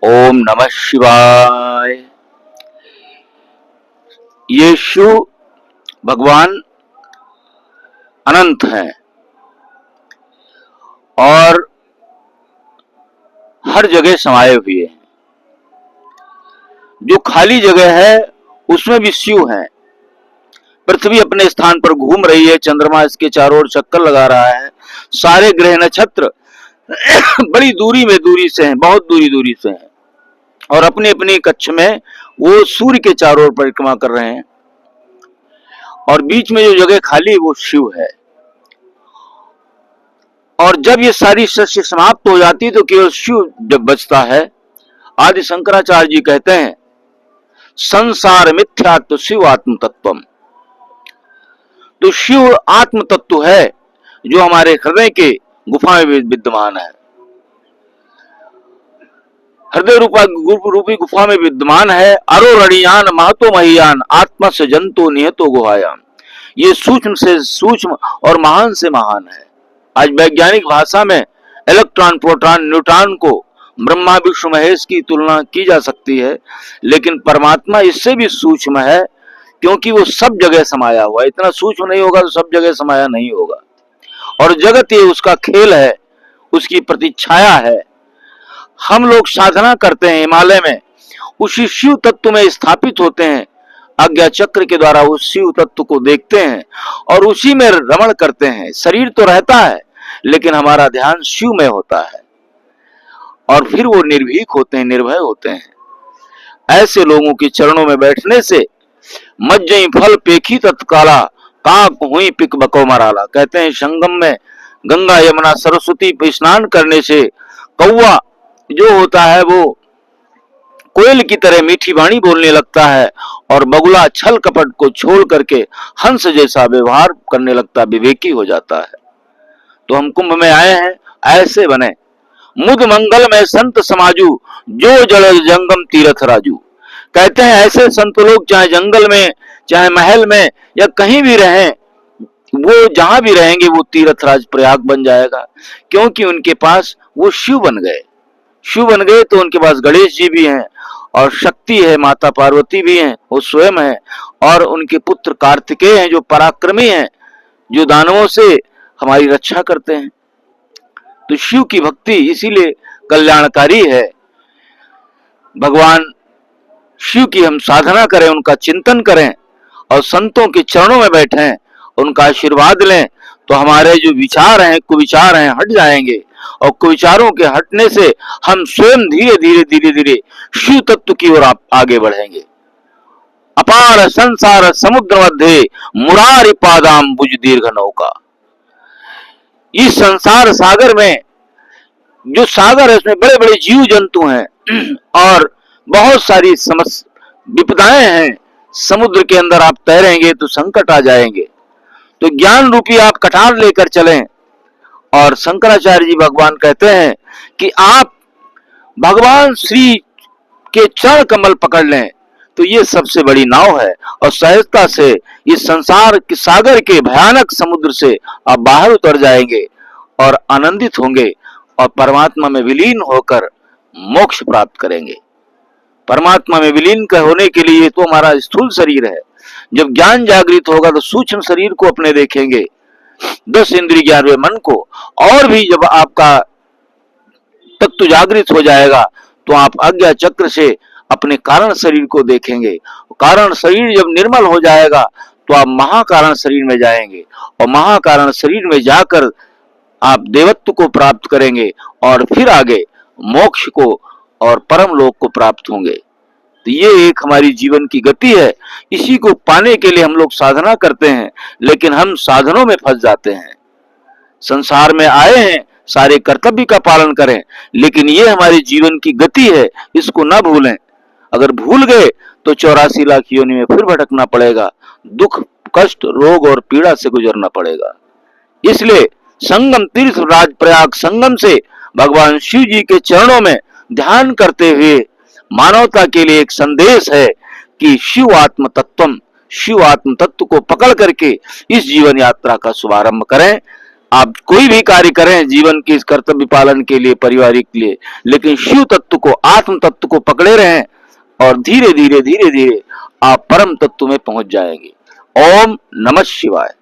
ओम नमः शिवाय। ये शिव भगवान अनंत हैं और हर जगह समाये हुए हैं। जो खाली जगह है उसमें भी शिव हैं। पृथ्वी अपने स्थान पर घूम रही है, चंद्रमा इसके चारों ओर चक्कर लगा रहा है, सारे ग्रह नक्षत्र बड़ी दूरी से हैं, बहुत दूरी से हैं और अपनी अपनी कक्ष में वो सूर्य के चारों ओर परिक्रमा कर रहे हैं और बीच में जो जगह खाली है वो शिव है। और जब ये सारी सृष्टि समाप्त हो जाती है तो केवल शिव जब बचता है। आदि शंकराचार्य जी कहते हैं संसार मिथ्यात्व शिव आत्म तत्वम। तो शिव आत्म तत्व है जो हमारे हृदय के गुफा में विद्यमान है, हृदय रूपी गुफा में विद्यमान है। अरोरणियान महतो महियान आत्मा से जंतु निहतो गुहायाम। ये सूक्ष्म से सूक्ष्म और महान से महान है। आज वैज्ञानिक भाषा में इलेक्ट्रॉन, प्रोटॉन, न्यूट्रॉन को ब्रह्मा विष्णु महेश की तुलना की जा सकती है, लेकिन परमात्मा इससे भी सूक्ष्म है क्योंकि वो सब जगह समाया हुआ है। इतना सूक्ष्म नहीं होगा तो सब जगह समाया नहीं होगा। और जगत ये उसका खेल है, उसकी प्रतिच्छाया है। हम लोग साधना करते हैं हिमालय में, उसी शिव तत्व में स्थापित होते हैं, आज्ञा चक्र के द्वारा उस शिव तत्व को देखते हैं और उसी में रमण करते हैं। शरीर तो रहता है लेकिन हमारा ध्यान शिव में होता है और फिर वो निर्भीक होते हैं, निर्भय होते हैं। ऐसे लोगों के चरणों में बैठने से मज्जई फल पेखी तत्काला काक हुई पिक बको मराला। कहते हैं संगम में गंगा यमुना सरस्वती पे स्नान करने से कौवा जो होता है वो कोयल की तरह मीठी वाणी बोलने लगता है और बगुला छल कपट को छोड़ करके हंस जैसा व्यवहार करने लगता, विवेकी हो जाता है। तो हम कुंभ में आए हैं, ऐसे बने मुद मंगल में संत समाजू जो जड़ जंगम तीर्थ राजू। कहते हैं ऐसे संत लोग चाहे जंगल में चाहे महल में या कहीं भी रहें, वो जहां भी रहेंगे वो तीर्थराज प्रयाग बन जाएगा, क्योंकि उनके पास वो शिव बन गए। शिव बन गए तो उनके पास गणेश जी भी हैं और शक्ति है, माता पार्वती भी हैं, वो स्वयं है, और उनके पुत्र कार्तिकेय हैं जो पराक्रमी हैं, जो दानवों से हमारी रक्षा करते हैं। तो शिव की भक्ति इसीलिए कल्याणकारी है। भगवान शिव की हम साधना करें, उनका चिंतन करें और संतों के चरणों में बैठें, उनका आशीर्वाद लें, तो हमारे जो विचार हैं, कुविचार हैं, हट जाएंगे और कुविचारों के हटने से हम स्वयं धीरे धीरे शिव तत्व की ओर आगे बढ़ेंगे। अपार संसार समुद्र मध्य मुरारी पादाम बुझ दीर्घ नौका। इस संसार सागर में, जो सागर है उसमें बड़े बड़े जीव जंतु हैं और बहुत सारी विपदाएं हैं। समुद्र के अंदर आप तैरेंगे तो संकट आ जाएंगे, तो ज्ञान रूपी आप कटार लेकर चलें। और शंकराचार्य जी भगवान कहते हैं कि आप भगवान श्री के चरण कमल पकड़ लें तो ये सबसे बड़ी नाव है और सहजता से इस संसार के सागर के भयानक समुद्र से आप बाहर उतर जाएंगे और आनंदित होंगे और परमात्मा में विलीन होकर मोक्ष प्राप्त करेंगे। परमात्मा में विलीन होने के लिए तो हमारा स्थूल शरीर है, जब ज्ञान जागृत होगा तो सूक्ष्म शरीर को अपने देखेंगे, 10 इंद्रिय 11वें मन को, और भी जब आपका तत्व जागृत हो जाएगा तो आप आज्ञा चक्र से अपने कारण शरीर को देखेंगे। कारण शरीर जब निर्मल हो जाएगा तो आप महाकारण शरीर में जाएंगे और महाकारण शरीर में जाकर आप देवत्व को प्राप्त करेंगे और फिर आगे मोक्ष को और परम लोक को प्राप्त होंगे। तो ये एक हमारी जीवन की गति है। इसी को पाने के लिए हम लोग साधना करते हैं, लेकिन हम साधनों में फंस जाते हैं। संसार में आए हैं, सारे कर्तव्य का पालन करें, लेकिन ये हमारे जीवन की गति है, इसको ना भूलें। अगर भूल गए तो 84 लाख योनि में फिर भटकना पड़ेगा, दुख कष्ट रोग और पीड़ा से गुजरना पड़ेगा। इसलिए संगम तीर्थ राज प्रयाग संगम से भगवान शिव जी के चरणों में ध्यान करते हुए मानवता के लिए एक संदेश है कि शिव आत्म तत्व को पकड़ करके इस जीवन यात्रा का शुभारंभ करें। आप कोई भी कार्य करें जीवन के इस कर्तव्य पालन के लिए, पारिवारिक के लिए, लेकिन शिव तत्व को, आत्म तत्व को पकड़े रहें और धीरे धीरे धीरे धीरे आप परम तत्व में पहुंच जाएंगे। ओम नमः शिवाय।